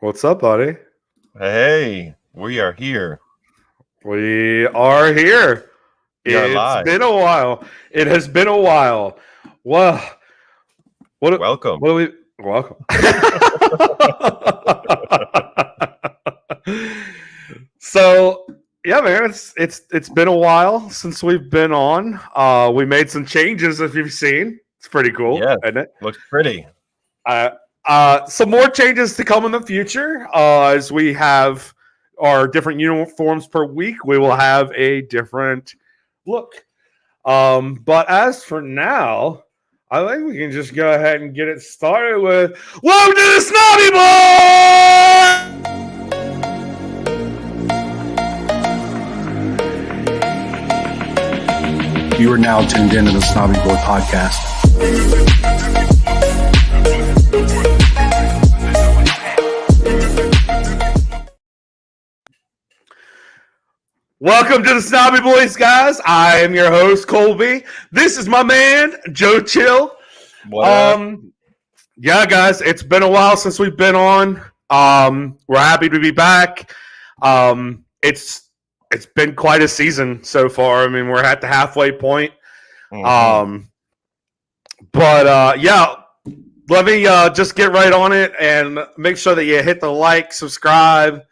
What's up, buddy? Hey, we are here. We are here. We are It's live. been a while. It has been a while. Well, what? Welcome. What do we? Welcome. So yeah, man, it's been a while since we've been on. We made some changes. If you've seen, it's pretty cool, Yes, isn't it? looks pretty. Uh, some more changes to come in the future as we have our different uniforms per week. We will have a different look. But as for now, I think we can just go ahead and get it started with Welcome to the Snobby Boy! You are now tuned into the Snobby Boy podcast. Welcome to the Snobby Boys, guys. I am your host, Colby. This is my man, Joe Chill. What up? Yeah, guys, it's been a while since we've been on. We're happy to be back. It's been quite a season so far. I mean, we're at the halfway point. Yeah, let me just get right on it and make sure that you hit the like, subscribe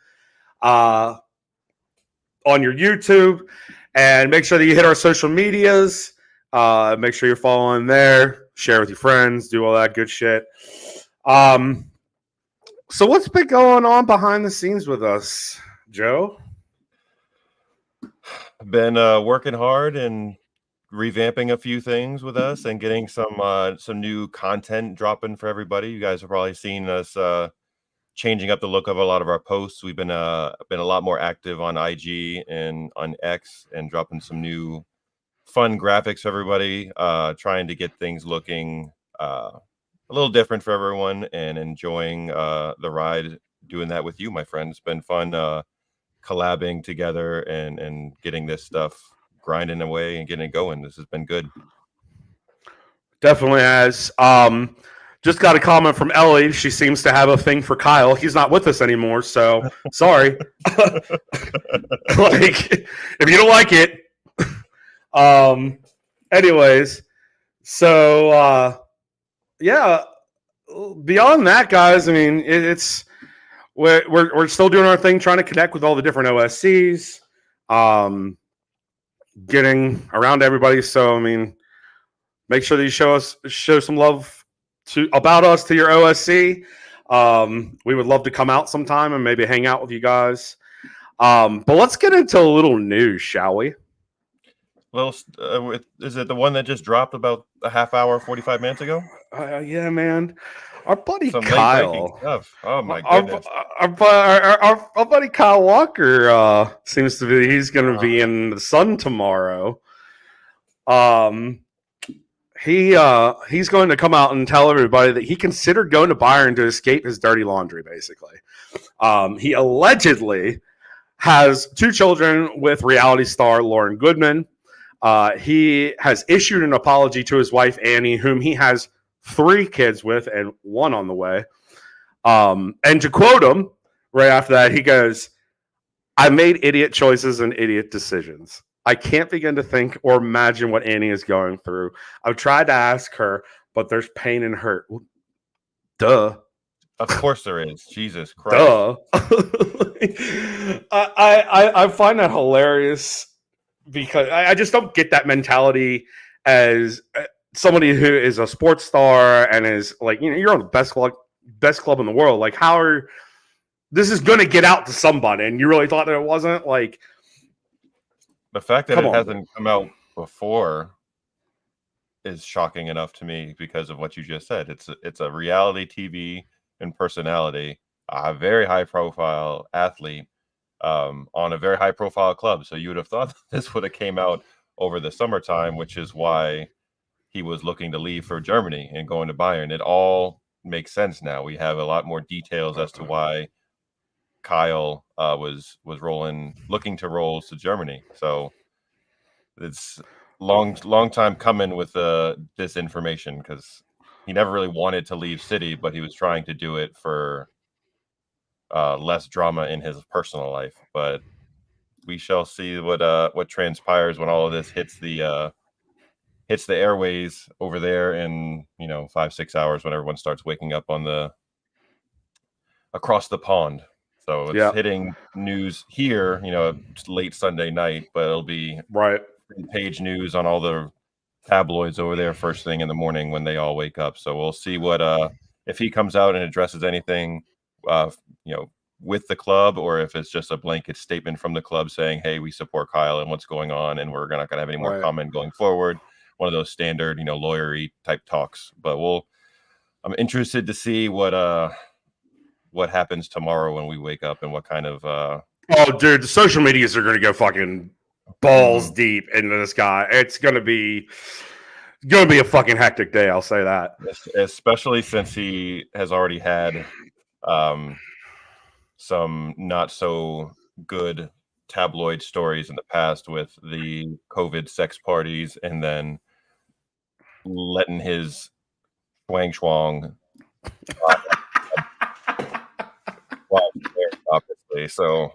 on your YouTube, and make sure that you hit our social medias. Make sure you're following there, share with your friends, do all that good shit. So what's been going on behind the scenes with us, Joe? Been working hard and revamping a few things with us and getting some new content dropping for everybody. You guys have probably seen us changing up the look of a lot of our posts. We've been a lot more active on IG and on X and dropping some new fun graphics for everybody, trying to get things looking a little different for everyone and enjoying the ride doing that with you, my friend. It's been fun collabing together and getting this stuff grinding away and getting it going. This has been good. Definitely has. Just got a comment from Ellie. She seems to have a thing for Kyle. He's not with us anymore, so sorry. Like, if you don't like it. Anyways, so yeah. Beyond that, guys, I mean, we're still doing our thing, trying to connect with all the different OSCs, getting around everybody. So, I mean, make sure that you show some love about us to your OSC. We would love to come out sometime and maybe hang out with you guys. But let's get into a little news, shall we? Well, is it the one that just dropped about a half hour, 45 minutes ago? Yeah, man. Our buddy Some Kyle. late-breaking stuff. Oh my goodness. Our buddy Kyle Walker seems to be. He's going to be in the sun tomorrow. He's going to come out and tell everybody that he considered going to Bayern to escape his dirty laundry, basically. He allegedly has 2 children with reality star Lauren Goodman. He has issued an apology to his wife, Annie, whom he has 3 kids with and 1 on the way. And to quote him, right after that, he goes, "I made idiot choices and idiot decisions. I can't begin to think or imagine what Annie is going through. I've tried to ask her, but there's pain and hurt." Duh. Of course there is. Jesus Christ. Duh. I find that hilarious because I just don't get that mentality as somebody who is a sports star and is like, you're on the best club in the world. Like, this is going to get out to somebody, and you really thought that it wasn't? Like, the fact that it hasn't come out before is shocking enough to me because of what you just said. It's a reality TV and personality, a very high profile athlete on a very high profile club. So you would have thought this would have came out over the summertime, which is why he was looking to leave for Germany and going to Bayern. It all makes sense now. We have a lot more details as to why Kyle was looking to roll to Germany. So it's long time coming with this information, because he never really wanted to leave City, but he was trying to do it for less drama in his personal life. But we shall see what transpires when all of this hits the airways over there in 5-6 hours when everyone starts waking up across the pond. So it's hitting news here, late Sunday night, but it'll be page news on all the tabloids over there first thing in the morning when they all wake up. So we'll see what if he comes out and addresses anything with the club, or if it's just a blanket statement from the club saying, hey, we support Kyle and what's going on, and we're not going to have any more comment going forward. One of those standard, lawyery type talks. But I'm interested to see what happens tomorrow when we wake up and what kind of oh, dude, the social medias are going to go fucking balls deep into this guy. It's going to be a fucking hectic day. I'll say that. Especially since he has already had some not so good tabloid stories in the past with the COVID sex parties, and then letting his swang schwang obviously. So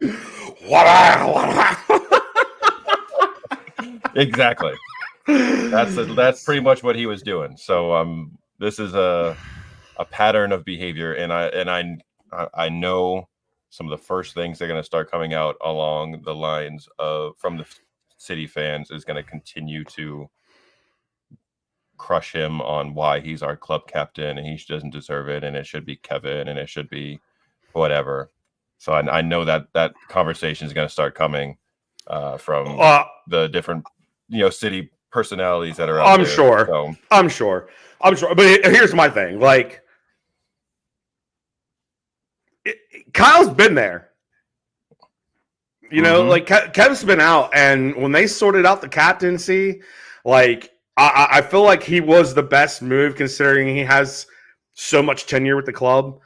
exactly. That's pretty much what he was doing. So this is a pattern of behavior, and I know some of the first things that are going to start coming out along the lines of from the city fans is going to continue to crush him on why he's our club captain and he doesn't deserve it, and it should be Kevin, and it should be whatever. So I know that conversation is going to start coming from the different city personalities that are out there. I'm sure. But here's my thing. Like, Kyle's been there. Like Kev's been out, and when they sorted out the captaincy, like I feel like he was the best move considering he has so much tenure with the club,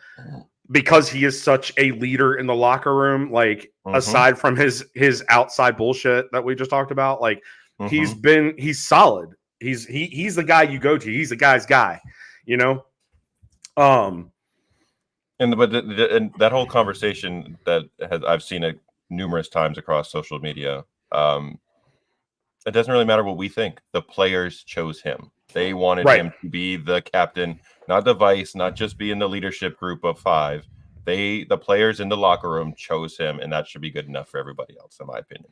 because he is such a leader in the locker room. Like aside from his outside bullshit that we just talked about, like he's solid. He's the guy you go to. He's the guy's guy, And that whole conversation I've seen it numerous times across social media. It doesn't really matter what we think. The players chose him. They wanted him to be the captain, not the vice, not just be in the leadership group of 5. The players in the locker room chose him, and that should be good enough for everybody else, in my opinion.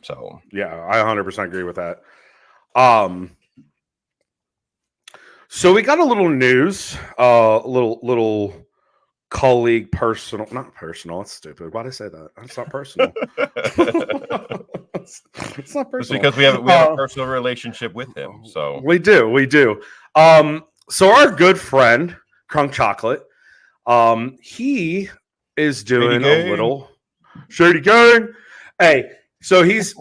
So yeah, I 100% agree with that. So we got a little news, little colleague, not personal. That's stupid. Why'd I say that? It's not personal. It's not personal. It's because we have a personal relationship with him. So we do. So our good friend Crunk Chocolate, he is doing a little Shady Gang. Hey, so he's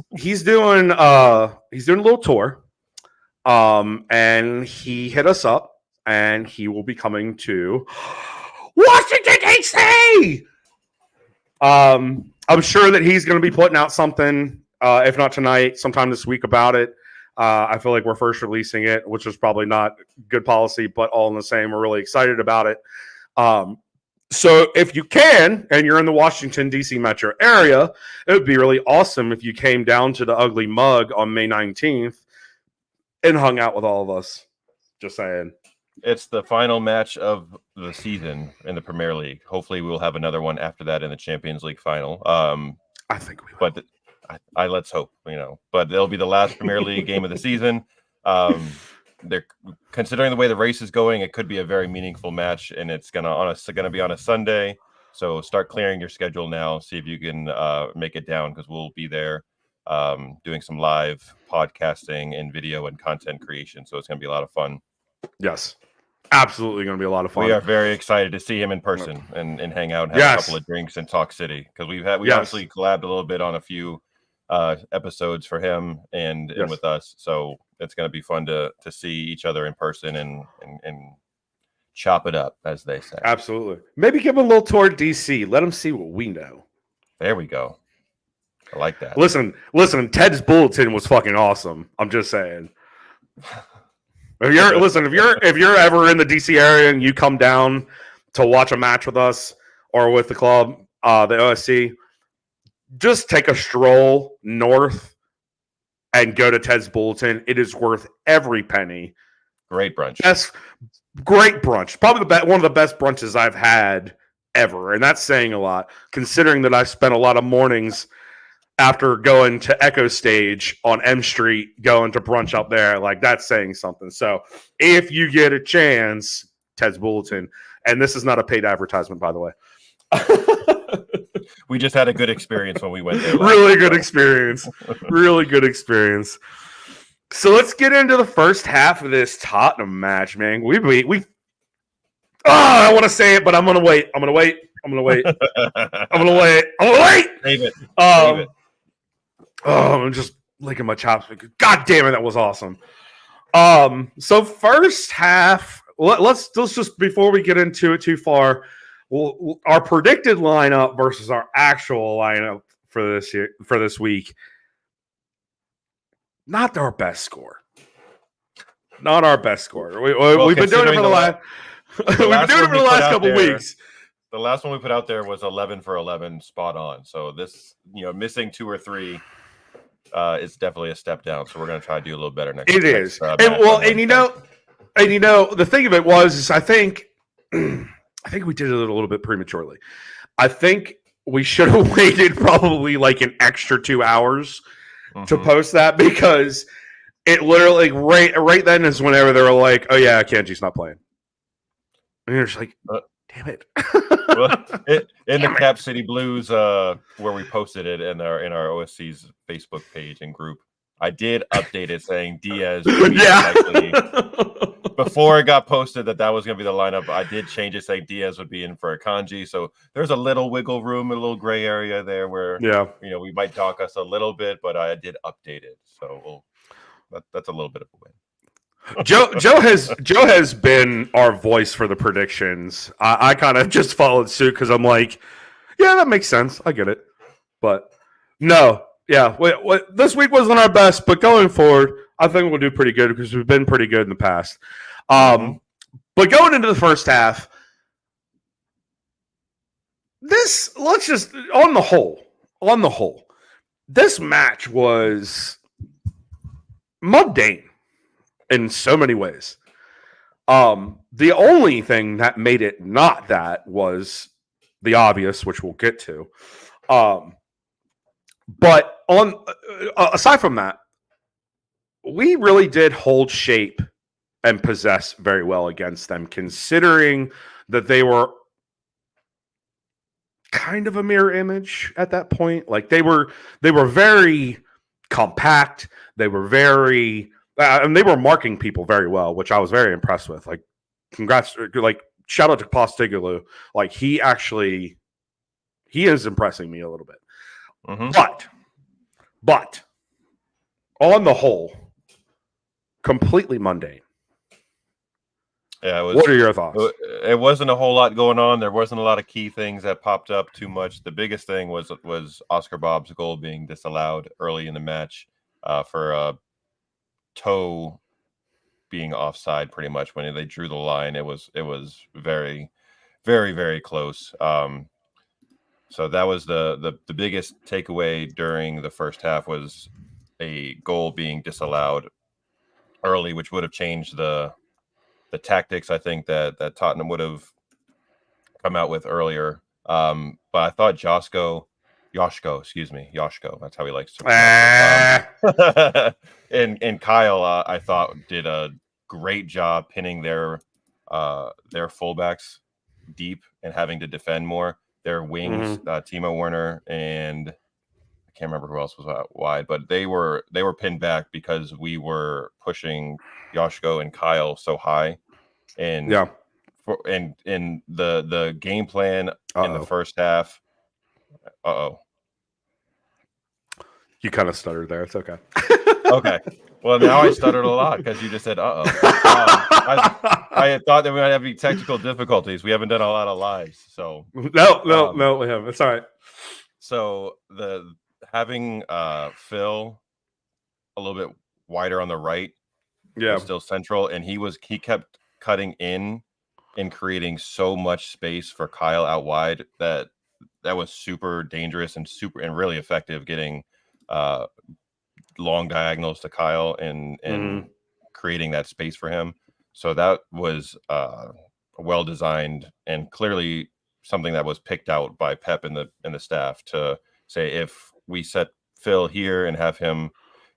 doing a little tour. And he hit us up, and he will be coming to Washington, D.C. I'm sure that he's going to be putting out something, if not tonight, sometime this week about it. I feel like we're first releasing it, which is probably not good policy, but all in the same, we're really excited about it. So if you can, and you're in the Washington, D.C. metro area, it would be really awesome if you came down to the Ugly Mug on May 19th and hung out with all of us. Just saying. It's the final match of the season in the Premier League. Hopefully we'll have another one after that in the Champions League final. I think we will. But I let's hope, But it'll be the last Premier League game of the season. They're considering the way the race is going, it could be a very meaningful match, and it's gonna be on a Sunday. So start clearing your schedule now. See if you can make it down, because we'll be there doing some live podcasting and video and content creation. So it's going to be a lot of fun. Yes, absolutely going to be a lot of fun. We are very excited to see him in person and hang out and have a couple of drinks in Talk City, because we obviously collabed a little bit on a few episodes for him and with us. So it's going to be fun to see each other in person and chop it up, as they say. Absolutely. Maybe give him a little tour of DC. Let him see what we know. There we go. I like that. Listen, Ted's bulletin was fucking awesome. I'm just saying. If you're ever in the DC area and you come down to watch a match with us, or with the club, the OSC, just take a stroll north and go to Ted's Bulletin. It is worth every penny. Great brunch. Great brunch. Probably one of the best brunches I've had ever. And that's saying a lot, considering that I spent a lot of mornings after going to Echo Stage on M Street, going to brunch up there. Like, that's saying something. So if you get a chance, Ted's Bulletin. And this is not a paid advertisement, by the way. We just had a good experience when we went there. Really good experience. Really good experience. So let's get into the first half of this Tottenham match, man. I want to say it, but I'm gonna wait. I'm gonna wait. Save it. Save it. I'm just licking my chops. God damn it, that was awesome. So first half, let's just before we get into it too far, our predicted lineup versus our actual lineup for this week. Not our best score. Not our best score. We've been doing it for the last. We've been doing it for the last couple weeks. The last one we put out there was 11 for 11, spot on. So this, missing 2 or 3, is definitely a step down. So we're going to try to do a little better next. It is, and the thing of it is I think we did it a little bit prematurely. I think we should have waited probably like an extra 2 hours to post that, because it literally right then is whenever they were like, "Oh yeah, Kanji's not playing," and you're just like, "Damn it!" In the Cap City Blues, where we posted it in our OSC's Facebook page and group, I did update it saying Diaz. Likely. Before it got posted that was going to be the lineup, I did change it saying Diaz would be in for Akanji. So there's a little wiggle room, a little gray area there where we might dock us a little bit, but I did update it. So that's a little bit of a win. Joe has been our voice for the predictions. I kind of just followed suit because I'm like, yeah, that makes sense. I get it. But no, yeah, this week wasn't our best, but going forward, I think we'll do pretty good because we've been pretty good in the past. But going into the first half, on the whole, this match was mundane in so many ways. The only thing that made it not that was the obvious, which we'll get to. But aside from that, we really did hold shape and possess very well against them, considering that they were kind of a mirror image at that point. Like they were very compact. They were very, and they were marking people very well, which I was very impressed with. Like, congrats, like shout out to Postecoglou. Like he is impressing me a little bit. But on the whole, completely mundane. Yeah, what are your thoughts? It wasn't a whole lot going on. There wasn't a lot of key things that popped up too much. The biggest thing was Oscar Bob's goal being disallowed early in the match for a toe being offside. Pretty much when they drew the line, it was very, very, very close. So that was the biggest takeaway during the first half was a goal being disallowed early, which would have changed the tactics I think that Tottenham would have come out with earlier. But I thought Joshko, that's how he likes to and Kyle, I thought did a great job pinning their fullbacks deep and having to defend more. Their wings, Timo Werner, and I can't remember who else was wide, but they were pinned back because we were pushing Joshko and Kyle so high. And in the game plan in the first half. You kind of stuttered there. It's okay. Okay. Well, now I stuttered a lot because you just said I thought that we might have any technical difficulties. We haven't done a lot of lives, so no, we haven't. It's all right. So having Phil a little bit wider on the right, was still central, and he kept cutting in in creating so much space for Kyle out wide that was super dangerous and really effective, getting long diagonals to Kyle and creating that space for him. So that was well designed and clearly something that was picked out by Pep and the staff to say, if we set Phil here and have him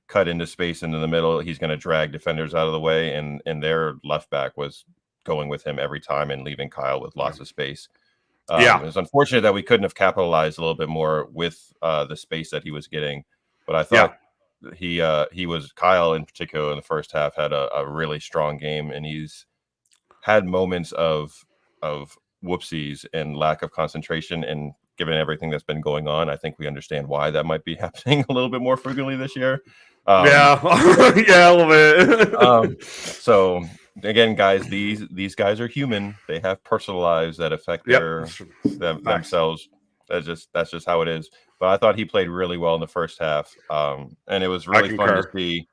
cut into space into the middle, he's going to drag defenders out of the way, and their left back was going with him every time and leaving Kyle with lots of space. It was unfortunate that we couldn't have capitalized a little bit more with the space that he was getting, but I thought Kyle in particular in the first half had a really strong game, and he's had moments of whoopsies and lack of concentration, and given everything that's been going on, I think we understand why that might be happening a little bit more frequently this year. Yeah, a little bit. So again, guys, these guys are human. They have personal lives that affect themselves. That's just how it is. But I thought he played really well in the first half, and it was really fun to see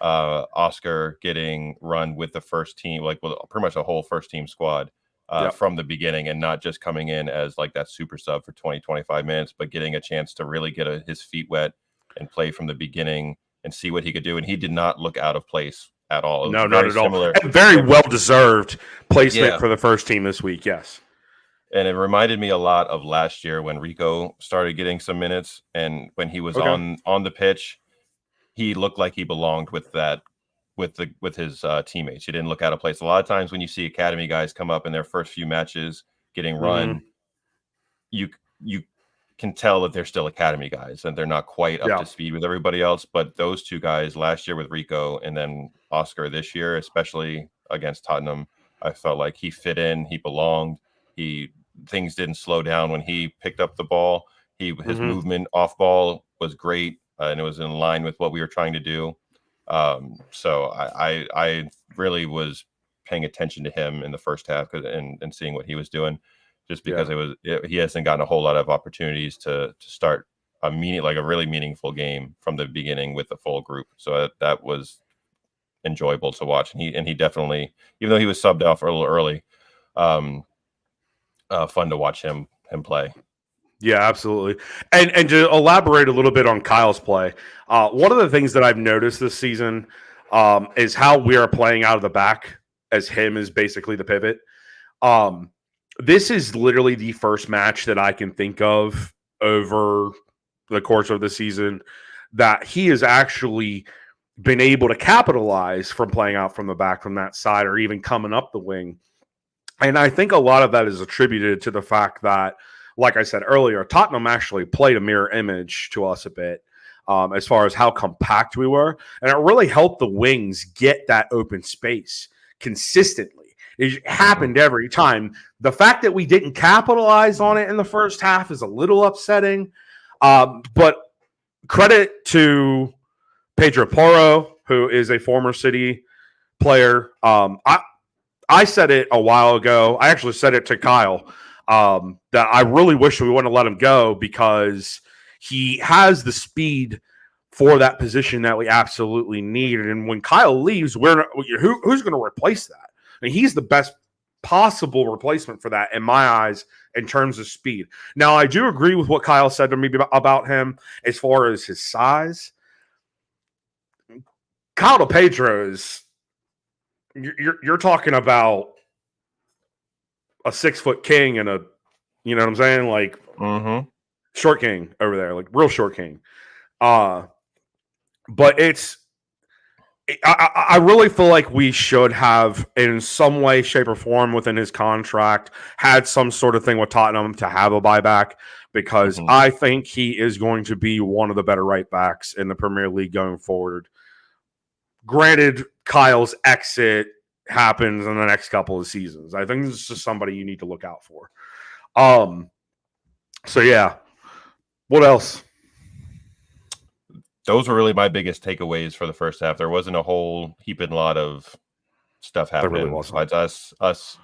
Oscar getting run with the first team, like with pretty much a whole first team squad from the beginning, and not just coming in as like that super sub for 20-25 minutes, but getting a chance to really get his feet wet and play from the beginning and see what he could do. And he did not look out of place at all. No, not at all. Very well-deserved placement for the first team this week, yes. And it reminded me a lot of last year when Rico started getting some minutes, and when he was on the pitch, he looked like he belonged with his teammates. He didn't look out of place. A lot of times when you see academy guys come up in their first few matches getting run, you can tell that they're still academy guys and they're not quite up to speed with everybody else. But those two guys last year with Rico and then Oscar this year, especially against Tottenham, I felt like he fit in, he belonged. Things didn't slow down when he picked up the ball. His movement off ball was great, and it was in line with what we were trying to do. So I really was paying attention to him in the first half and seeing what he was doing, just because he hasn't gotten a whole lot of opportunities to start a really meaningful game from the beginning with the full group. So that was enjoyable to watch, and he definitely, even though he was subbed off a little early, fun to watch him play. Yeah, absolutely. And to elaborate a little bit on Kyle's play, one of the things that I've noticed this season is how we are playing out of the back as him is basically the pivot. This is literally the first match that I can think of over the course of the season that he has actually been able to capitalize from playing out from the back from that side or even coming up the wing. And I think a lot of that is attributed to the fact that, like I said earlier, Tottenham actually played a mirror image to us a bit as far as how compact we were. And it really helped the wings get that open space consistently. It happened every time. The fact that we didn't capitalize on it in the first half is a little upsetting. But credit to Pedro Porro, who is a former City player. I said it a while ago. I actually said it to Kyle. That I really wish we wouldn't have let him go because he has the speed for that position that we absolutely need. And when Kyle leaves, who's going to replace that? I mean, he's the best possible replacement for that in my eyes in terms of speed. Now, I do agree with what Kyle said to me about him as far as his size. Kyle to Pedro is you're talking about a 6-foot king and you know what I'm saying? Like short king over there, like real short king. But I really feel like we should have, in some way, shape, or form within his contract, had some sort of thing with Tottenham to have a buyback, because I think he is going to be one of the better right backs in the Premier League going forward. Granted, Kyle's exit happens in the next couple of seasons. I think this is just somebody you need to look out for. So yeah. What else? Those were really my biggest takeaways for the first half. There wasn't a whole heaping lot of stuff happening. There really wasn't. Us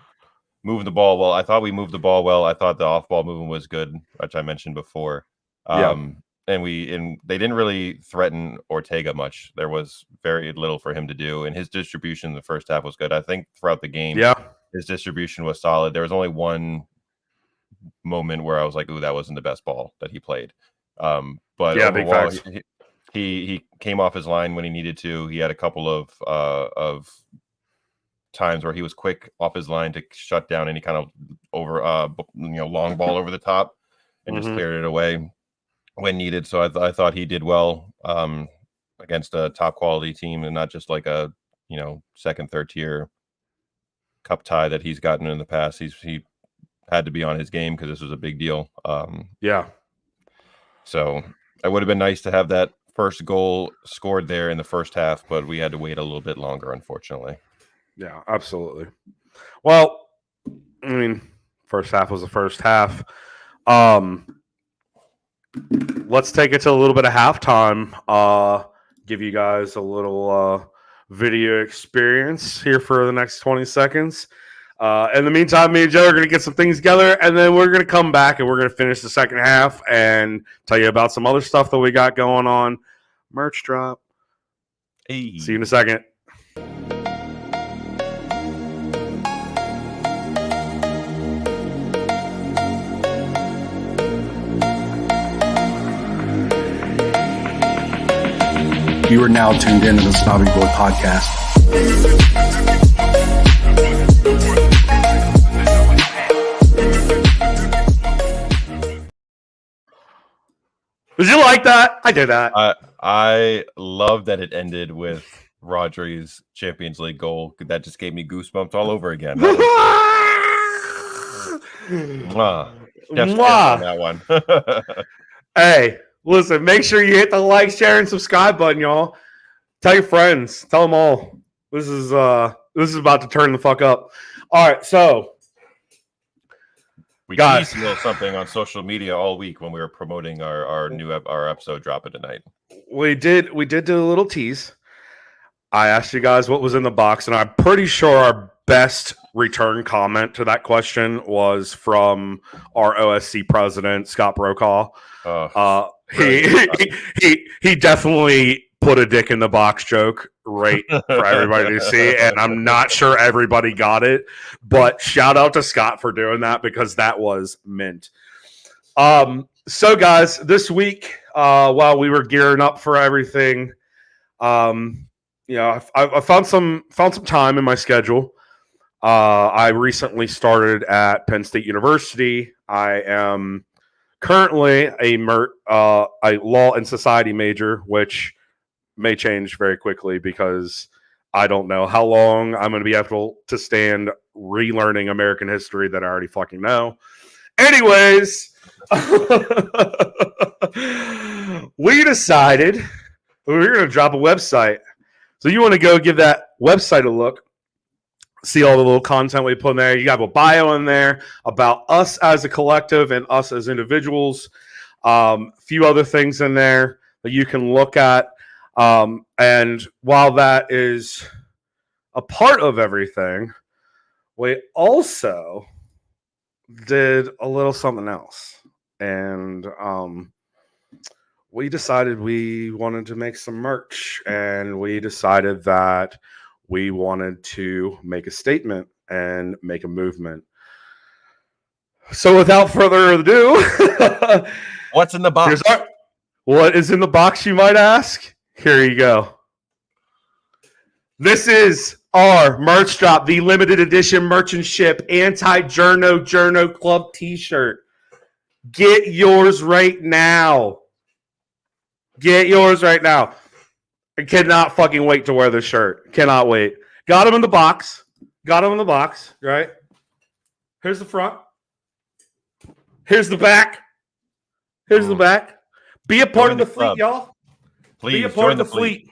moving the ball well. I thought we moved the ball well. I thought the off-ball movement was good, which I mentioned before. And they didn't really threaten Ortega much. There was very little for him to do, and his distribution in the first half was good. I think throughout the game, his distribution was solid. There was only one moment where I was like, "Ooh, that wasn't the best ball that he played." But Yeah, big overall, facts. he came off his line when he needed to. He had a couple of times where he was quick off his line to shut down any kind of long ball over the top and just cleared it away when needed. So I thought he did well against a top quality team and not just like a second, third tier cup tie that he's gotten in the past. He had to be on his game because this was a big deal. Yeah. So it would have been nice to have that first goal scored there in the first half, but we had to wait a little bit longer, unfortunately. Yeah, absolutely. Well, I mean, first half was the first half. Let's take it to a little bit of halftime. Give you guys a little video experience here for the next 20 seconds. In the meantime, me and Joe are going to get some things together, and then we're going to come back and we're going to finish the second half and tell you about some other stuff that we got going on. Merch drop. Hey. See you in a second. You are now tuned into the Snobby Boy Podcast. Did you like that? I did that. I love that it ended with Rodri's Champions League goal. That just gave me goosebumps all over again. Mwah. On that one. Hey, listen, make sure you hit the like, share, and subscribe button, y'all. Tell your friends. Tell them all. This is about to turn the fuck up. All right, so we guys, teased a little something on social media all week when we were promoting our episode dropping tonight. We did do a little tease. I asked you guys what was in the box, and I'm pretty sure our best return comment to that question was from our OSC president, Scott Brokaw. He definitely put a dick in the box joke right for everybody to see, and I'm not sure everybody got it, but shout out to Scott for doing that because that was mint. So guys, this week, while we were gearing up for everything, I found some time in my schedule. I recently started at Penn State University. I am currently a law and society major, which may change very quickly because I don't know how long I'm going to be able to stand relearning American history that I already fucking know. Anyways, we decided we were going to drop a website. So you want to go give that website a look, see all the little content we put in there. You have a bio in there about us as a collective and us as individuals. A few other things in there that you can look at. And while that is a part of everything, we also did a little something else. And we decided we wanted to make some merch, and we decided that we wanted to make a statement and make a movement. So without further ado, what's in the box? What is in the box, you might ask? Here you go. This is our merch drop, the limited edition merchant ship anti-Journo Club t-shirt. Get yours right now. Get yours right now. I cannot fucking wait to wear this shirt. Cannot wait. Got them in the box. Right? Here's the front. Here's the back. The back. Be a part of the fleet, y'all. Please be a part of the fleet.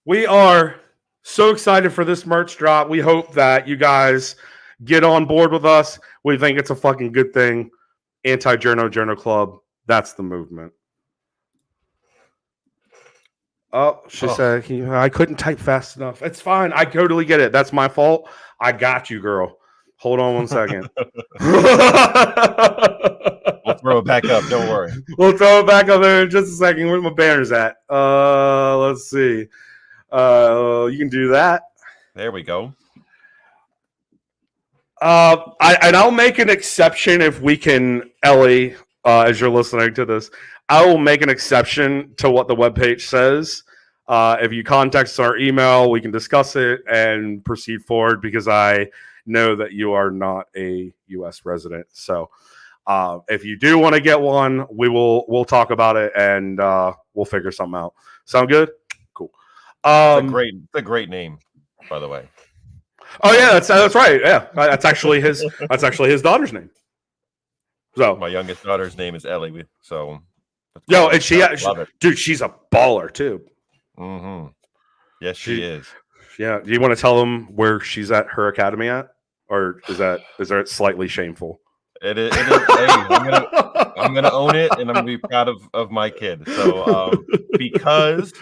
We are so excited for this merch drop. We hope that you guys get on board with us. We think it's a fucking good thing. Anti-Journo Club. That's the movement. Oh, she said I couldn't type fast enough. It's fine. I totally get it. That's my fault. I got you, girl. Hold on one second. We'll throw it back up. Don't worry. We'll throw it back up there in just a second. Where my banners at? Let's see. You can do that. There we go. I'll make an exception if we can, Ellie, as you're listening to this. I will make an exception to what the webpage says. If you contact us our email, we can discuss it and proceed forward because I know that you are not a U.S. resident. So if you do want to get one, we'll talk about it and we'll figure something out. Sound good? Cool. It's a great name, by the way. Oh yeah, that's right. Yeah, that's actually his daughter's name. So my youngest daughter's name is Ellie. So and dude, she's a baller too. Mm-hmm. Yes, she is. Yeah. Do you want to tell them where she's at her academy at, or is that slightly shameful? It is. I'm gonna own it, and I'm gonna be proud of my kid. So because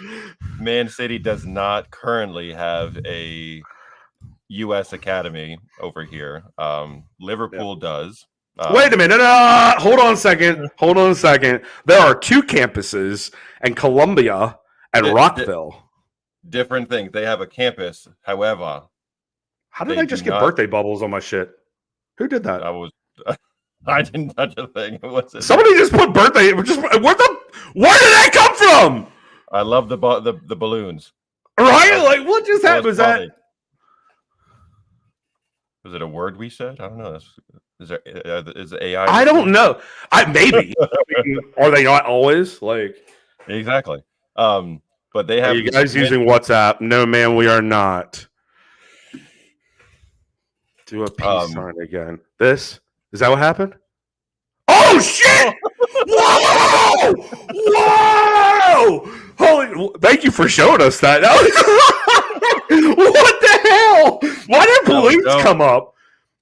Man City does not currently have a U.S. academy over here, Liverpool does. Wait a minute. Hold on a second. There are 2 campuses in Columbia and Rockville. Different things. They have a campus. However, how did I just get birthday bubbles on my shit? Who did that? I didn't touch a thing. Somebody just put birthday. Where did that come from? I love the balloons. Right? Like what just happened? Was that? Was it a word we said? I don't know. Is it AI? I don't know. Maybe. Are they not always like? Exactly. But they have. Are you guys using WhatsApp? No, man, we are not. Do a peace sign again. This is that what happened? Oh shit! Whoa! Whoa! Holy! Thank you for showing us that. What the hell? Why did balloons come up?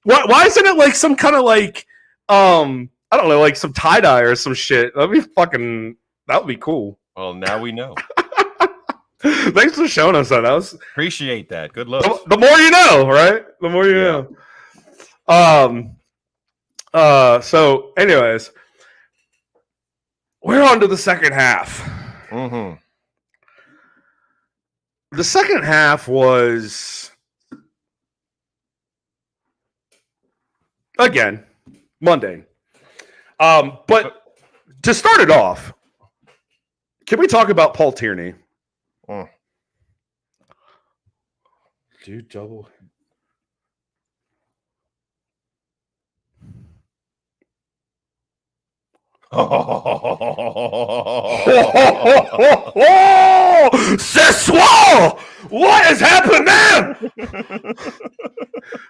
Why isn't it like some kind of like I don't know, like some tie-dye or some shit? That would be cool. Well, now we know. Thanks for showing us that. Appreciate that. Good luck. The more you know, right? The more you know. So anyways, we're on to the second half. Mm-hmm. The second half was, again, mundane. But to start it off, can we talk about Paul Tierney? Dude, double. Ce soir! What has happened there?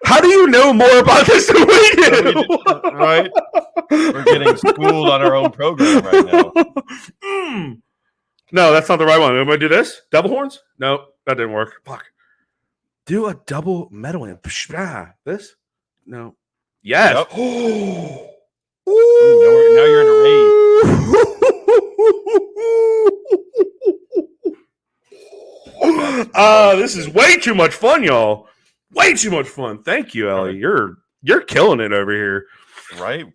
How do you know more about this than we do? Right? We're getting schooled on our own program right now. No, that's not the right one. Am I going to do this? Double horns? No, that didn't work. Fuck. Do a double metal in. This? No. Yes. Yep. Ooh, now you're in a rage. This is way too much fun, y'all. Way too much fun. Thank you, Ellie. You're killing it over here. Right?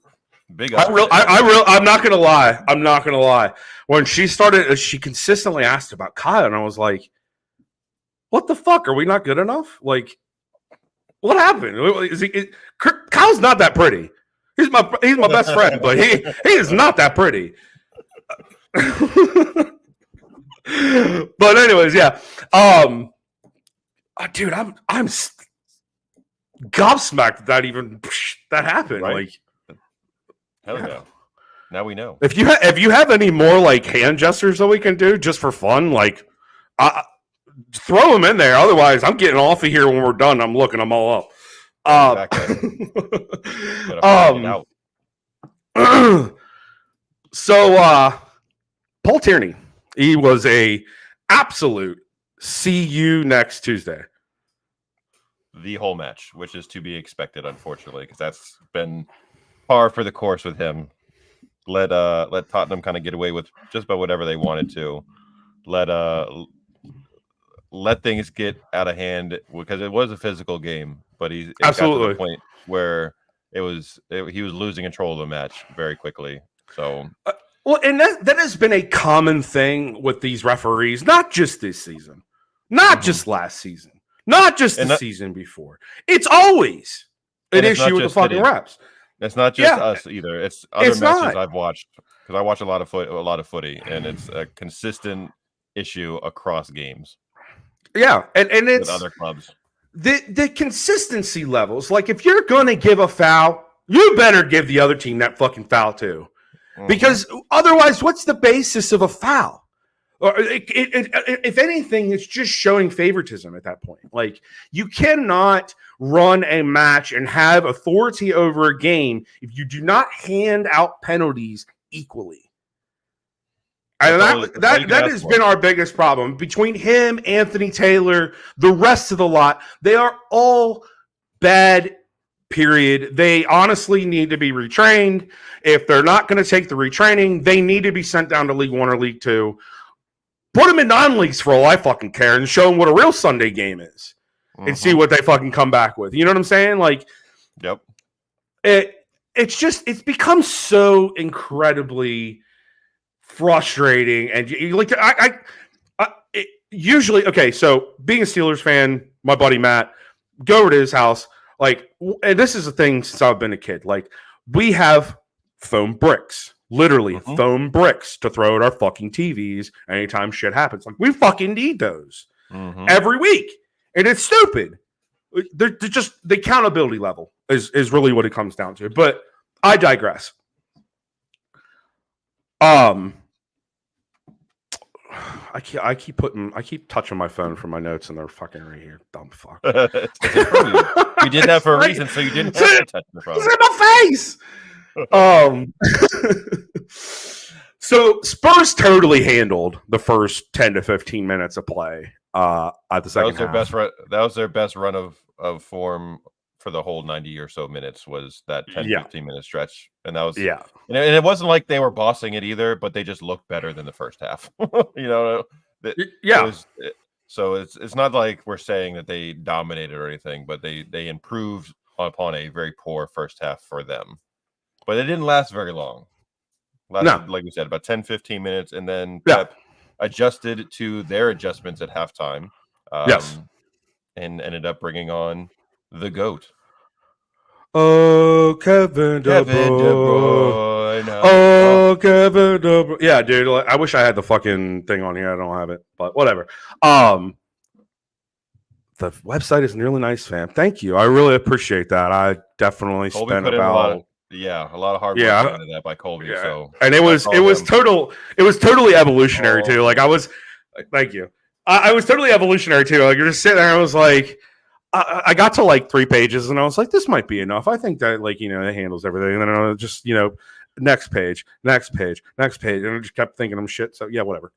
Big. I'm not gonna lie. When she started, she consistently asked about Kyle, and I was like, "What the fuck? Are we not good enough? Like, what happened? Kyle's not that pretty. He's my best friend, but he is not that pretty." But anyways, yeah. Dude, I'm gobsmacked that happened. Right? Like, hell yeah. Now we know. If you have any more like hand gestures that we can do just for fun, like throw them in there. Otherwise, I'm getting off of here when we're done. I'm looking them all up. Exactly. So Paul Tierney, he was a absolute see you next Tuesday. The whole match, which is to be expected, unfortunately, because that's been par for the course with him. Let Tottenham kind of get away with just about whatever they wanted to. Let things get out of hand because it was a physical game, but it absolutely got to the point where he was losing control of the match very quickly. So well, and that has been a common thing with these referees, not just this season, not just last season, not just the season before. It's always an issue with the fucking refs. It's not just us either. It's other matches I've watched because I watch a lot of footy, and it's a consistent issue across games. Yeah, and it's with other clubs. The consistency levels. Like if you're gonna give a foul, you better give the other team that fucking foul too, because otherwise, what's the basis of a foul? Or if anything, it's just showing favoritism at that point. Like you cannot run a match and have authority over a game if you do not hand out penalties equally. And that has been our biggest problem between him, Anthony Taylor, the rest of the lot. They are all bad. Period. They honestly need to be retrained. If they're not going to take the retraining, they need to be sent down to League One or League Two. Put them in non-leagues for all I fucking care and show them what a real Sunday game is and see what they fucking come back with. You know what I'm saying? Like, yep. It's become so incredibly frustrating. And like, usually, okay, so being a Steelers fan, my buddy Matt, go over to his house. Like, and this is a thing since I've been a kid. Like, we have foam bricks. Literally foam bricks to throw at our fucking TVs anytime shit happens. Like we fucking need those every week, and it's stupid. They're just the accountability level is really what it comes down to. But I digress. I keep touching my phone for my notes, and they're fucking right here. Dumb fuck. We did that for a reason, so you didn't have to touch the phone. It's in my face. So Spurs totally handled the first 10 to 15 minutes of play at the second half. That was their best run of form for the whole 90 or so minutes was that 10-15 minute stretch. And that was and it wasn't like they were bossing it either, but they just looked better than the first half. So it's not like we're saying that they dominated or anything, but they improved upon a very poor first half for them. But it didn't last very long. Lasted, like we said, about 10-15 minutes, and then Pep adjusted to their adjustments at halftime. And ended up bringing on the GOAT. Oh, Kevin De Bruyne. Oh, Kevin De Bruyne. Yeah, dude. I wish I had the fucking thing on here. I don't have it, but whatever. The website is nearly nice, fam. Thank you. I really appreciate that. I definitely spent about... a lot of hard work into that by Colby. Yeah. So, and it was totally evolutionary too. Like thank you. I was totally evolutionary too. Like you're just sitting there. I was like, I got to like 3 pages, and I was like, this might be enough. I think that it handles everything. And then I was just next page, and I just kept thinking I'm shit. So yeah, whatever.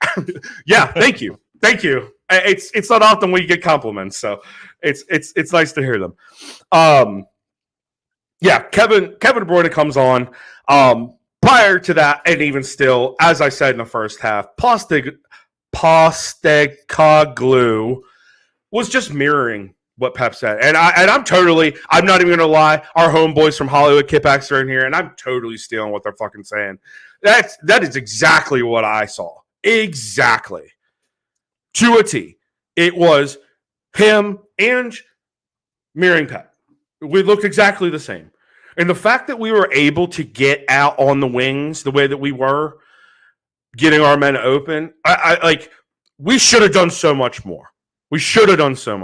Yeah, thank you. It's not often when you get compliments, so it's nice to hear them. Yeah, Kevin De Bruyne comes on. Prior to that, and even still, as I said in the first half, Postecoglou was just mirroring what Pep said. And I'm not even going to lie, our homeboys from Hollywood Kipbacks are in here, and I'm totally stealing what they're fucking saying. That is exactly what I saw. Exactly. To a T. It was him and mirroring Pep. We looked exactly the same. And the fact that we were able to get out on the wings the way that we were, getting our men open, we should have done so much more. Kev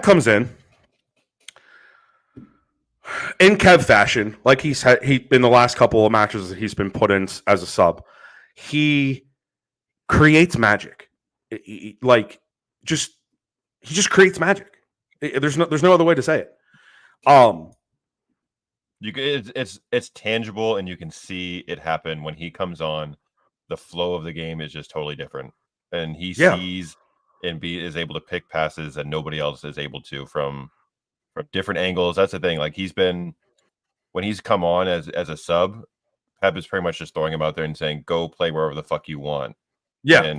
comes in Kev fashion, like he in the last couple of matches that he's been put in as a sub, he creates magic. He just creates magic. There's no other way to say it. It's tangible, and you can see it happen when he comes on. The flow of the game is just totally different, and he sees and is able to pick passes that nobody else is able to from different angles. That's the thing. Like when he's come on as a sub, Pep is pretty much just throwing him out there and saying, "Go play wherever the fuck you want." Yeah,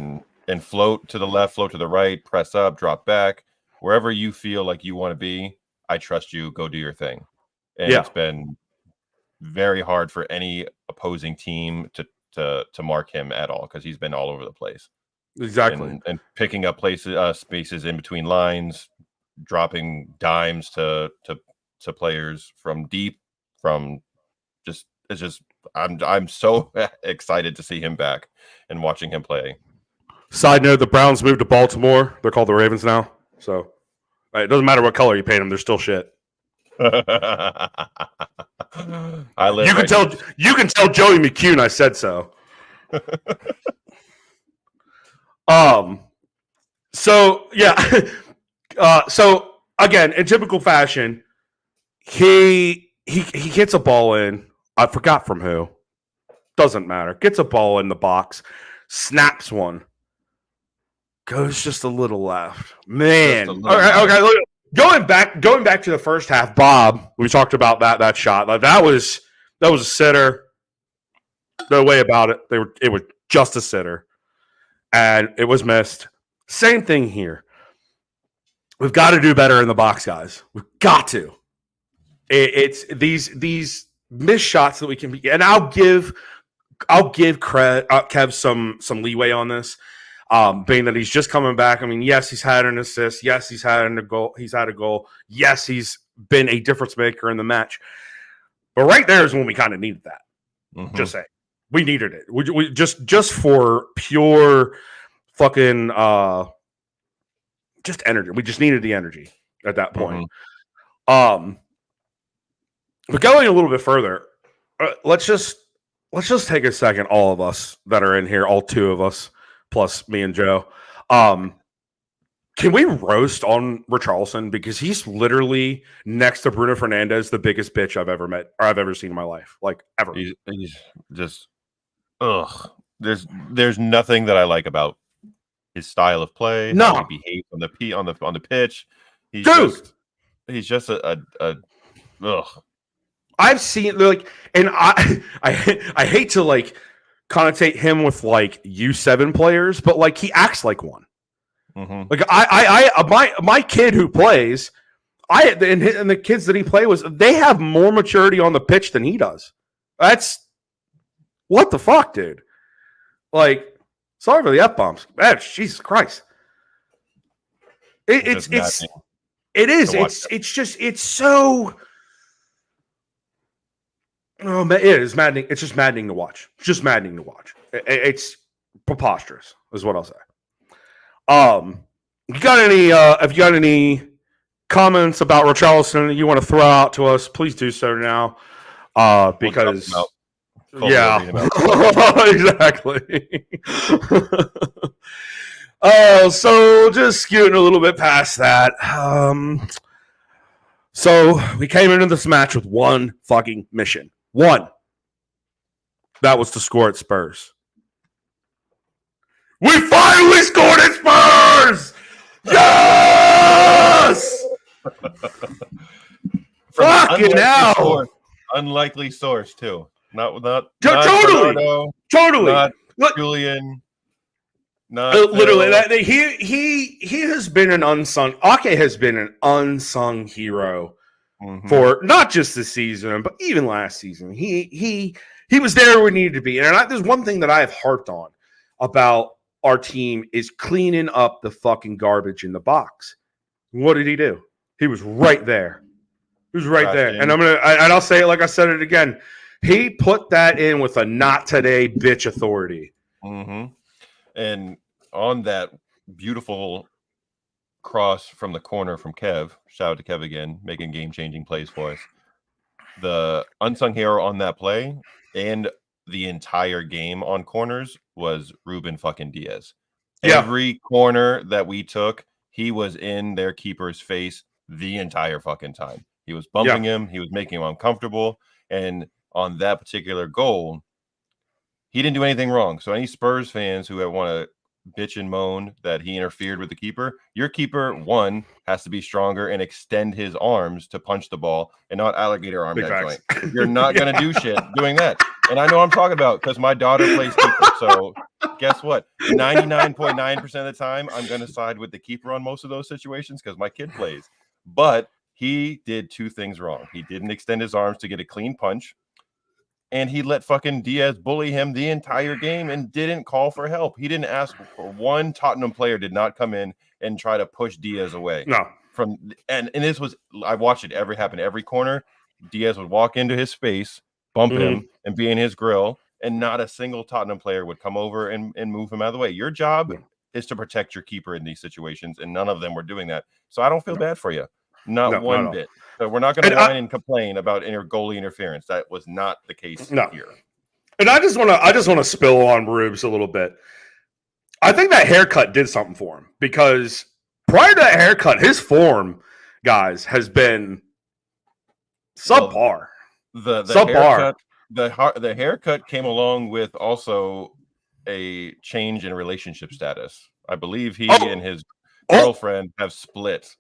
and float to the left, float to the right, press up, drop back, wherever you feel like you want to be. I trust you. Go do your thing. And it's been very hard for any opposing team to mark him at all because he's been all over the place. Exactly. And picking up spaces in between lines, dropping dimes to players from deep, I'm so excited to see him back and watching him play. Side note, the Browns moved to Baltimore. They're called the Ravens now. So it doesn't matter what color you paint them, they're still shit. You can tell Joey McCune I said so. So yeah. So again, in typical fashion, he gets a ball in. I forgot from who. Doesn't matter. Gets a ball in the box, snaps one, goes just a little left. Man, okay. Look, going back to the first half, Bob. We talked about that shot. Like that was a sitter. No way about it. It was just a sitter, and it was missed. Same thing here. We've got to do better in the box, guys. We've got to. It's these missed shots that we can be, and I'll give Kev some leeway on this, being that he's just coming back. I mean, yes, he's had an assist. Yes, he's had a goal. Yes, he's been a difference maker in the match. But right there is when we kind of needed that. Mm-hmm. Just saying, we needed it. We just for pure fucking just energy. We just needed the energy at that point. Mm-hmm. But going a little bit further, let's just take a second, all of us that are in here, all two of us, plus me and Joe. Can we roast on Richarlison? Because he's literally, next to Bruno Fernandes, the biggest bitch I've ever met or I've ever seen in my life. Like, ever. He's just, ugh. There's nothing that I like about his style of play. No. How he behaves on the pitch. He's just a ugh. I've seen and I hate to connotate him with U7 players, but he acts like one. Mm-hmm. My kid who plays, and the kids that he plays with, they have more maturity on the pitch than he does. That's what the fuck, dude. Sorry for the F-bombs. Man, Jesus Christ. It's so. Oh, it is maddening. It's just maddening to watch. It's preposterous, is what I'll say. Have you got any comments about Richarlison that you want to throw out to us? Please do so now. Because yeah, exactly. So just scooting a little bit past that. So we came into this match with one fucking mission. One. That was to score at Spurs. We finally scored at Spurs! Yes! Fucking hell! Unlikely source, too. Not totally. Bernardo, totally. Not Julian. Not literally. He has been an unsung. Ake has been an unsung hero. Mm-hmm. For not just this season, but even last season. He was there where we needed to be. And there's one thing that I have harped on about our team is cleaning up the fucking garbage in the box. What did he do? He was right there. He was right there. And I'll say it like I said it again. He put that in with a not today bitch authority. Mm-hmm. And on that beautiful cross from the corner from Kev, shout out to Kev again, making game-changing plays for us. The unsung hero on that play and the entire game on corners was Ruben fucking Diaz. Yeah. Every corner that we took, he was in their keeper's face the entire fucking time. He was bumping him. He was making him uncomfortable. And on that particular goal, he didn't do anything wrong. So any Spurs fans who want to bitch and moan that he interfered with the keeper, your keeper, one, has to be stronger and extend his arms to punch the ball and not alligator arm that joint. You're not going to do shit doing that. And I know I'm talking about because my daughter plays keeper. So guess what? 99.9% of the time, I'm going to side with the keeper on most of those situations because my kid plays. But he did two things wrong. He didn't extend his arms to get a clean punch. and he let fucking Diaz bully him the entire game and didn't call for help. He didn't ask for one. Tottenham player did not come in and try to push Diaz away. No. And this was, I watched it happen every corner. Diaz would walk into his space, bump him, and be in his grill, and not a single Tottenham player would come over and move him out of the way. Your job is to protect your keeper in these situations, and none of them were doing that. So I don't feel bad for you. Not one bit. So we're not going to whine and complain about goalie interference. That was not the case here. And I just want to spill on Rubes a little bit. I think that haircut did something for him, because prior to that haircut, his form, guys, has been subpar. Subpar. The haircut came along with also a change in relationship status. I believe he and his girlfriend have split.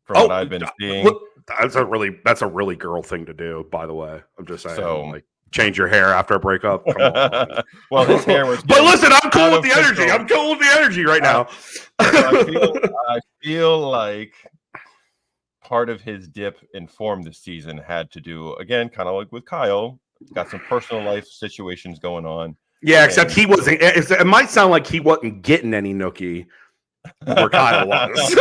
From what I've been seeing, that's a really girl thing to do. By the way, I'm just saying, like, change your hair after a breakup. Come on. Well, his hair was. But listen, I'm cool with the energy. I'm cool with the energy right now. I feel like part of his dip in form this season had to do, again, kind of like with Kyle. Got some personal life situations going on. Yeah, except he wasn't. It might sound like he wasn't getting any nookie. Where Kyle was.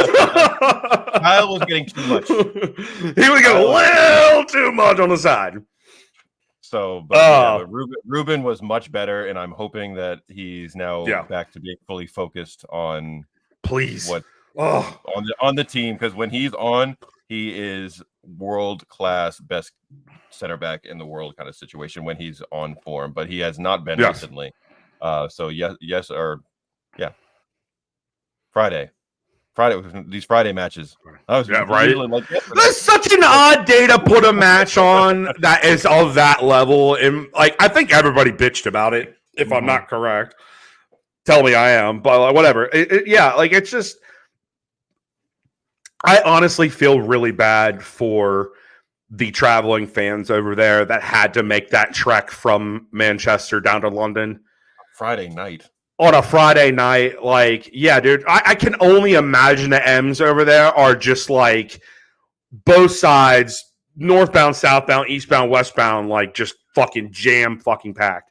Kyle was getting too much. He was getting a little too much on the side. So, but Ruben was much better, and I'm hoping that he's now back to being fully focused on on the team, because when he's on, he is world class, best center back in the world kind of situation when he's on form, but he has not been recently. So Friday, these Friday matches. That's such an odd day to put a match on that is of that level, and like I think everybody bitched about it. If I'm not correct, tell me I am. But like, whatever. It's just. I honestly feel really bad for the traveling fans over there that had to make that trek from Manchester down to London Friday night. On a Friday night, like, yeah, dude, I can only imagine the M's over there are just like both sides, northbound, southbound, eastbound, westbound, like just fucking jam fucking packed.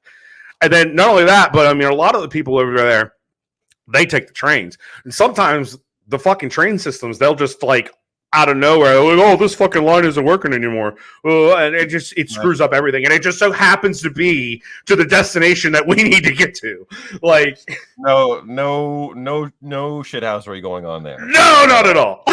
And then not only that, but I mean, a lot of the people over there, they take the trains. And sometimes the fucking train systems, they'll just like out of nowhere, like, oh, this fucking line isn't working anymore. And it screws up everything. And it just so happens to be to the destination that we need to get to. Like, no shithouse going on there. No, not at all.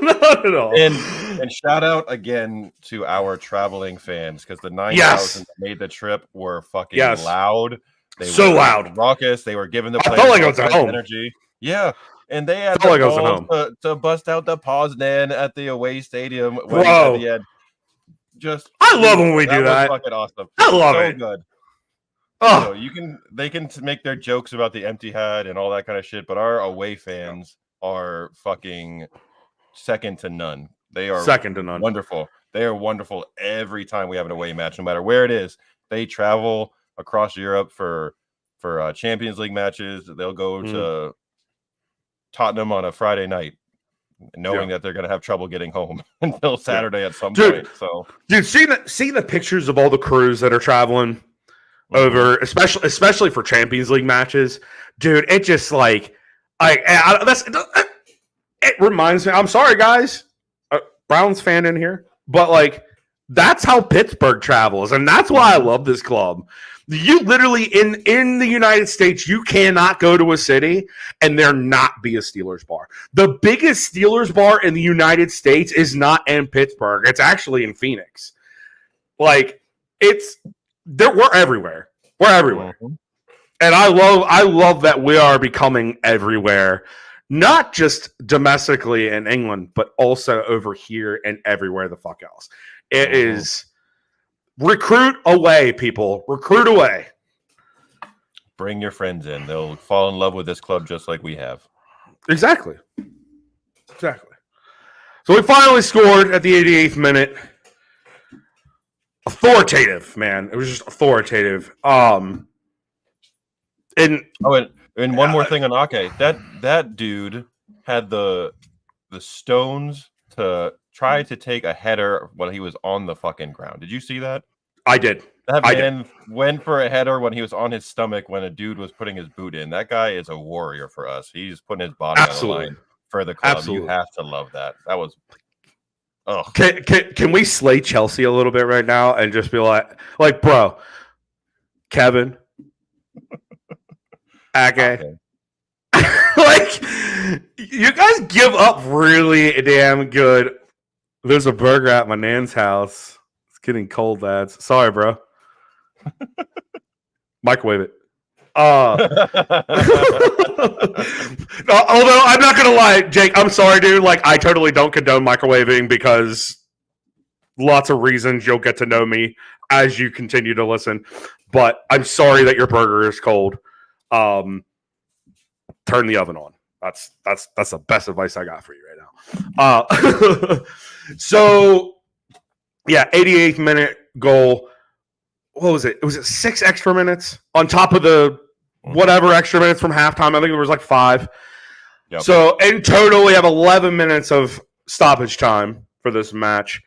Not at all. And shout out again to our traveling fans, because the 9,000 that made the trip were fucking loud. They were loud, raucous. They were giving the players I felt like I was at home. Energy. Yeah. And they had to bust out the Poznan at the away stadium. Bro. At the end. I love when we do that. Fucking awesome. I love it. Good. Oh. So they can make their jokes about the empty head and all that kind of shit, but our away fans are fucking second to none. They are second to none. Wonderful. They are wonderful every time we have an away match, no matter where it is. They travel across Europe for Champions League matches. They'll go to Tottenham on a Friday night, knowing that they're going to have trouble getting home until Saturday at some point. So, dude, see the pictures of all the crews that are traveling over, especially for Champions League matches, dude. It just like it reminds me. I'm sorry, guys, Browns fan in here, but like that's how Pittsburgh travels, and that's why I love this club. You literally in the United States, you cannot go to a city and there not be a Steelers bar. The biggest Steelers bar in the United States is not in Pittsburgh. It's actually in Phoenix. Like we're everywhere. We're everywhere. And I love that we are becoming everywhere. Not just domestically in England, but also over here and everywhere the fuck else. It is recruit away, people. Recruit away. Bring your friends in. They'll fall in love with this club just like we have. Exactly. So we finally scored at the 88th minute. Authoritative, man. It was just authoritative. And one more thing on Ake. That dude had the stones to try to take a header while he was on the fucking ground. Did you see that? I did. That man went for a header when he was on his stomach when a dude was putting his boot in. That guy is a warrior for us. He's putting his body on the line for the club. Absolutely. You have to love that. That was. Oh, can we slay Chelsea a little bit right now and just be like, bro, Kevin, Ake, like, you guys give up really damn good. There's a burger at my nan's house. It's getting cold, lads. Sorry, bro. Microwave it. Although I'm not gonna lie, Jake, I'm sorry, dude. Like, I totally don't condone microwaving because lots of reasons. You'll get to know me as you continue to listen. But I'm sorry that your burger is cold. Turn the oven on. That's the best advice I got for you right now. So yeah, 88th minute goal. What was it? Was it 6 extra minutes on top of the whatever extra minutes from halftime? I think there was like 5. Yep. So in total, we have 11 minutes of stoppage time for this match.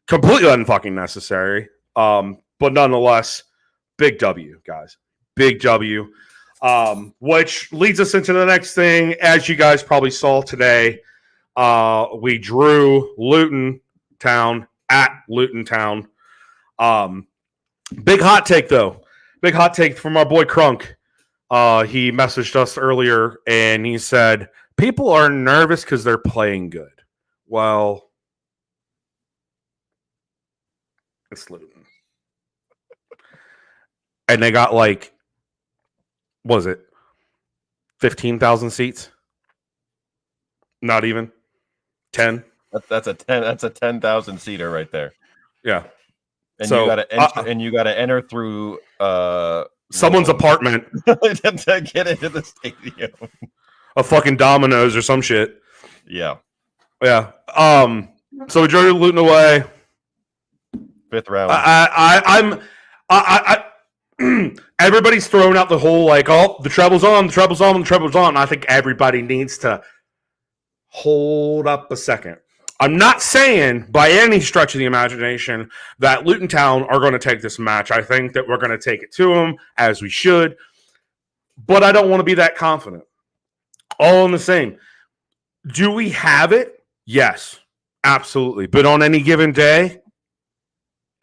Completely unfucking necessary. But nonetheless, big W, guys. Big W. Which leads us into the next thing. As you guys probably saw today, we drew Luton Town at Luton Town. Big hot take, though. Big hot take from our boy Crunk. He messaged us earlier, and he said, people are nervous because they're playing good. Well, it's Luton. And they got what was it? 15,000 seats? Not even 10. That's a 10. That's a 10,000 seater right there. Yeah. And so, you got to enter. And you got to enter through someone's apartment to get into the stadium. A fucking Domino's or some shit. Yeah. Yeah. So we drew Luton away. 5th round. Everybody's throwing out the whole the treble's on, the treble's on, the treble's on. I think everybody needs to hold up a second. I'm not saying by any stretch of the imagination that Luton Town are going to take this match. I think that we're going to take it to them as we should, but I don't want to be that confident. All in the same. Do we have it? Yes, absolutely. But on any given day,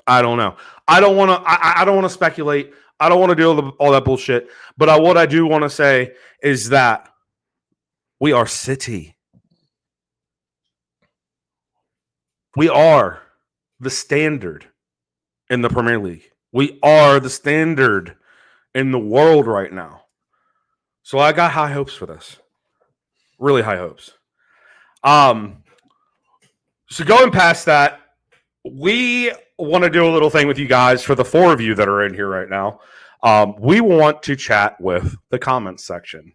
I don't know. I don't want to speculate. I don't want to deal with all that bullshit. But what I do want to say is that we are City. We are the standard in the Premier League. We are the standard in the world right now. So I got high hopes for this. Really high hopes. So going past that, we want to do a little thing with you guys for the 4 of you that are in here right now. We want to chat with the comments section.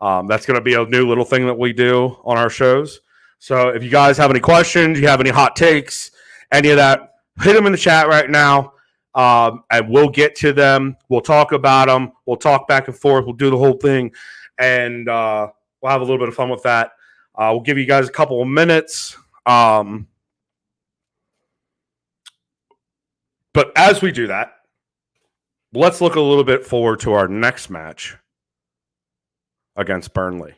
That's going to be a new little thing that we do on our shows. So if you guys have any questions, you have any hot takes, any of that, hit them in the chat right now, and we'll get to them. We'll talk about them. We'll talk back and forth. We'll do the whole thing, and we'll have a little bit of fun with that. We'll give you guys a couple of minutes. But as we do that, let's look a little bit forward to our next match against Burnley.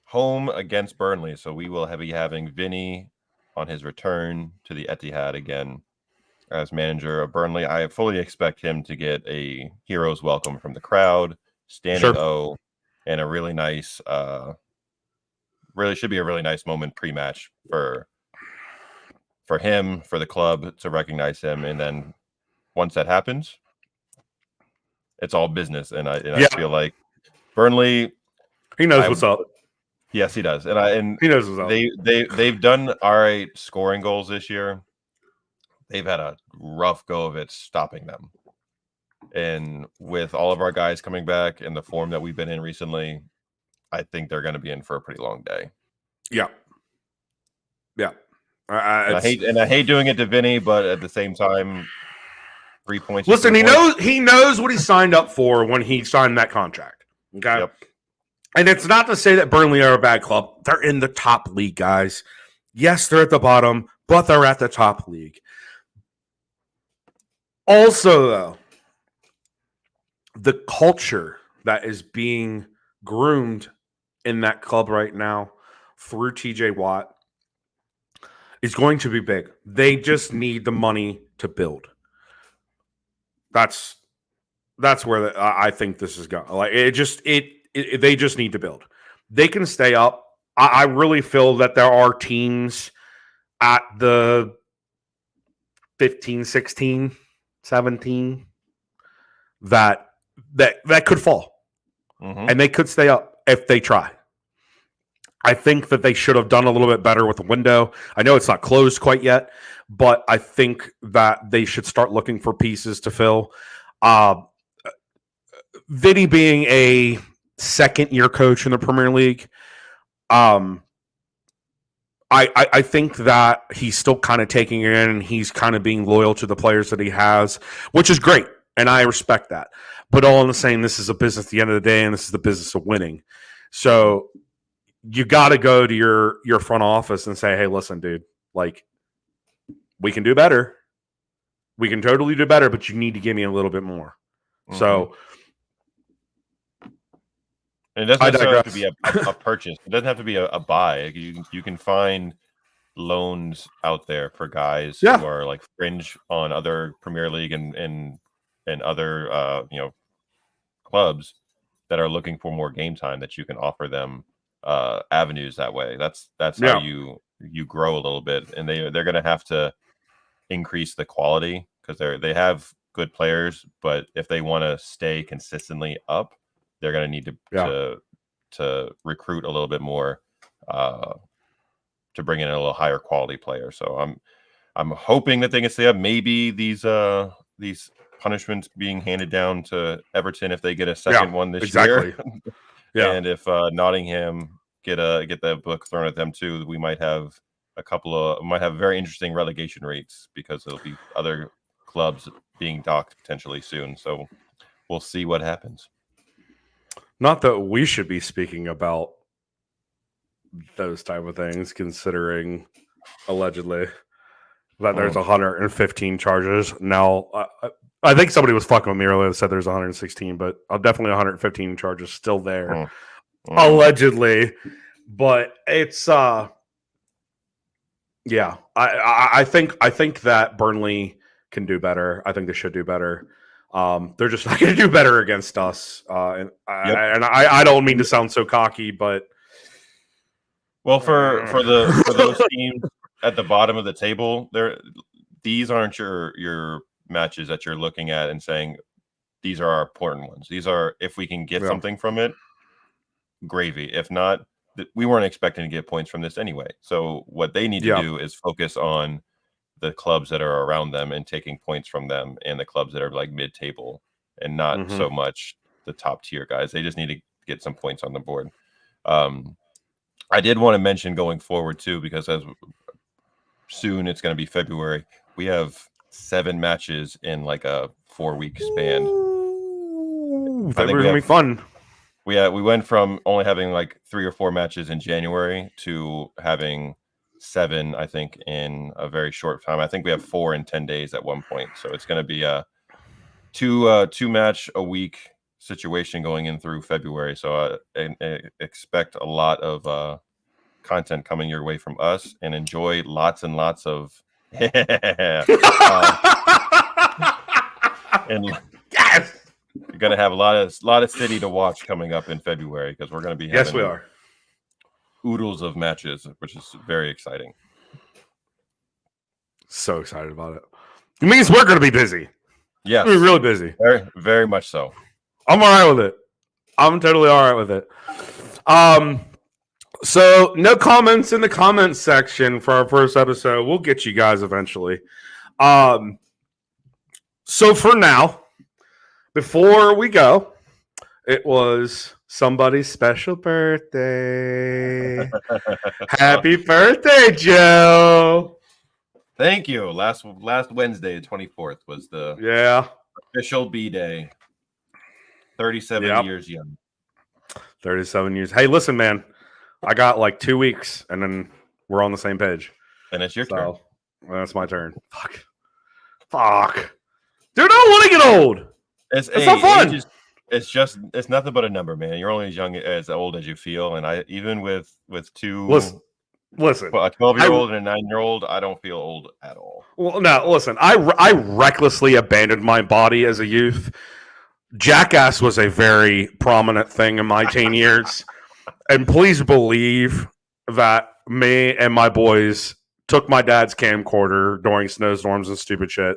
Home against Burnley. So we will be having Vinny on his return to the Etihad again as manager of Burnley. I fully expect him to get a hero's welcome from the crowd, standing O, and a really nice, really should be a really nice moment pre-match for him, for the club to recognize him. And then once that happens, it's all business. And I feel like Burnley, he knows what's up. Yes, he does, and he knows what's up. They've done all right scoring goals this year. They've had a rough go of it stopping them, and with all of our guys coming back and the form that we've been in recently, I think they're going to be in for a pretty long day. Yeah. I hate doing it to Vinny, but at the same time, 3 points. Listen, he knows what he signed up for when he signed that contract. Okay. Yep. And it's not to say that Burnley are a bad club. They're in the top league, guys. Yes, they're at the bottom, but they're at the top league. Also, though, the culture that is being groomed in that club right now through TJ Watt is going to be big. They just need the money to build. That's where I think this is going. Like they just need to build. They can stay up. I really feel that there are teams at the 15, 16, 17 that could fall. Mm-hmm. And they could stay up if they try. I think that they should have done a little bit better with the window. I know it's not closed quite yet, but I think that they should start looking for pieces to fill. Vinny being a second-year coach in the Premier League, I think that he's still kind of taking it in and he's kind of being loyal to the players that he has, which is great, and I respect that. But all in the same, this is a business at the end of the day, and this is the business of winning. So you got to go to your front office and say, hey, listen, dude, like, we can do better. We can totally do better, but you need to give me a little bit more. Mm-hmm. So and it doesn't necessarily have to be a purchase. It doesn't have to be a buy. You can find loans out there for guys who are like fringe on other Premier League and other clubs that are looking for more game time that you can offer them avenues that way. That's how you grow a little bit, and they're going to have to increase the quality because they have good players, but if they want to stay consistently up, they're going to need to recruit a little bit more to bring in a little higher quality player. So I'm hoping that they can stay up. Maybe these punishments being handed down to Everton if they get a second one this year. And if Nottingham get the book thrown at them too, we might have very interesting relegation rates because there'll be other clubs being docked potentially soon. So we'll see what happens. Not that we should be speaking about those type of things, considering allegedly that there's 115 charges. Now, I think somebody was fucking with me earlier that said there's 116, but definitely 115 charges still there, allegedly. But it's I think that Burnley can do better. I think they should do better. They're just not going to do better against us. And I don't mean to sound so cocky, but for those teams at the bottom of the table, these aren't your matches that you're looking at and saying these are our important ones. These are, if we can get something from it, gravy. If not, we weren't expecting to get points from this anyway. So what they need to do is focus on the clubs that are around them and taking points from them, and the clubs that are like mid-table and not so much the top tier guys. They just need to get some points on the board. I did want to mention going forward too, because as soon it's going to be February, we have 7 matches in like a 4-week span. I think we're going to be fun. We went from only having like 3 or 4 matches in January to having 7, I think, in a very short time. I think we have 4 in 10 days at one point. So it's going to be a 2 match a week situation going in through February. So I expect a lot of content coming your way from us, and enjoy lots and lots of and yes, you're going to have a lot of city to watch coming up in February, because we're going to be having we are oodles of matches, which is very exciting. So excited about it. It means we're going to be busy. Yes, we're really busy. Very, very much so. I'm all right with it. I'm totally all right with it. So no comments in the comments section for our first episode. We'll get you guys eventually. So for now, before we go, it was somebody's special birthday. Happy birthday, Joe. Thank you. Last Wednesday, the 24th, was the official B-Day. 37 years young. 37 years. Hey, listen, man. I got like 2 weeks, and then we're on the same page. And it's your turn. Well, that's my turn. Fuck. Dude, I don't want to get old. It's not fun. It's nothing but a number, man. You're only as old as you feel. And I, even with two, listen, a 12-year-old and a 9-year-old, I don't feel old at all. Well, no, listen, I recklessly abandoned my body as a youth. Jackass was a very prominent thing in my teen years. And please believe that me and my boys took my dad's camcorder during snowstorms and stupid shit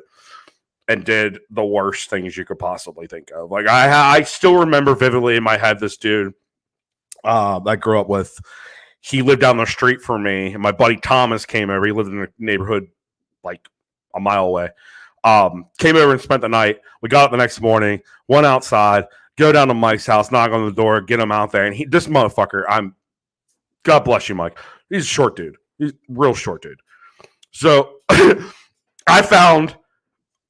and did the worst things you could possibly think of. Like, I still remember vividly in my head this dude I grew up with. He lived down the street from me, and my buddy Thomas came over. He lived in a neighborhood like a mile away. Came over and spent the night. We got up the next morning, went outside, go down to Mike's house, knock on the door, get him out there. And this motherfucker, God bless you, Mike. He's a short dude. He's a real short dude. So I found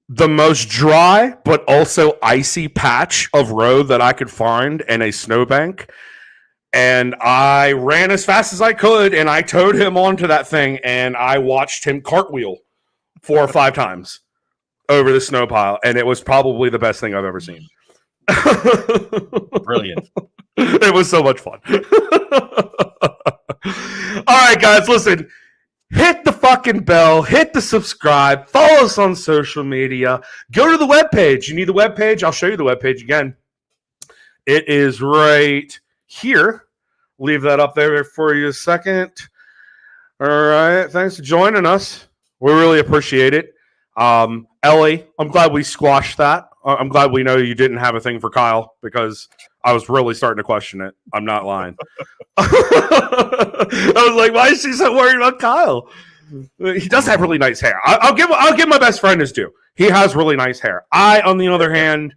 the most dry but also icy patch of road that I could find in a snowbank. And I ran as fast as I could, and I towed him onto that thing, and I watched him cartwheel 4 or 5 times over the snow pile, and it was probably the best thing I've ever seen. Brilliant. It was so much fun. All right, guys, listen. Hit the fucking bell. Hit the subscribe. Follow us on social media. Go to the webpage. You need the webpage? I'll show you the webpage again. It is right here. Leave that up there for you a second. All right. Thanks for joining us. We really appreciate it. Ellie, I'm glad we squashed that. I'm glad we know you didn't have a thing for Kyle, because I was really starting to question it. I'm not lying. I was like, why is she so worried about Kyle? He does have really nice hair. I'll give my best friend his due. He has really nice hair. I, on the other hand,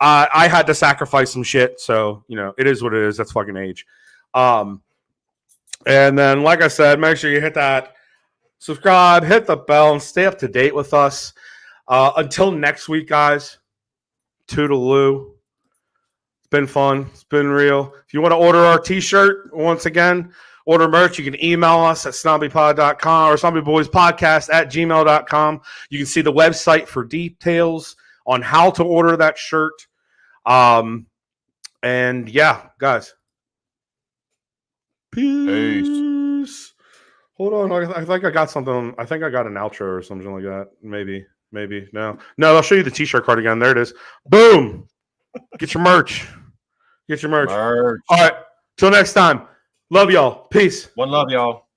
I had to sacrifice some shit. So, it is what it is. That's fucking age. And then, like I said, make sure you hit that subscribe, hit the bell, and stay up to date with us. Until next week, guys, toodaloo. It's been fun. It's been real. If you want to order our t-shirt, once again, order merch, you can email us at snobbypod.com or snobbyboyspodcast@gmail.com. You can see the website for details on how to order that shirt. And yeah, guys. Peace. Hold on. I think I got something. I think I got an outro or something like that. Maybe. No, I'll show you the t-shirt card again. There it is. Boom. Get your merch. All right. Till next time. Love y'all. Peace. One love, y'all.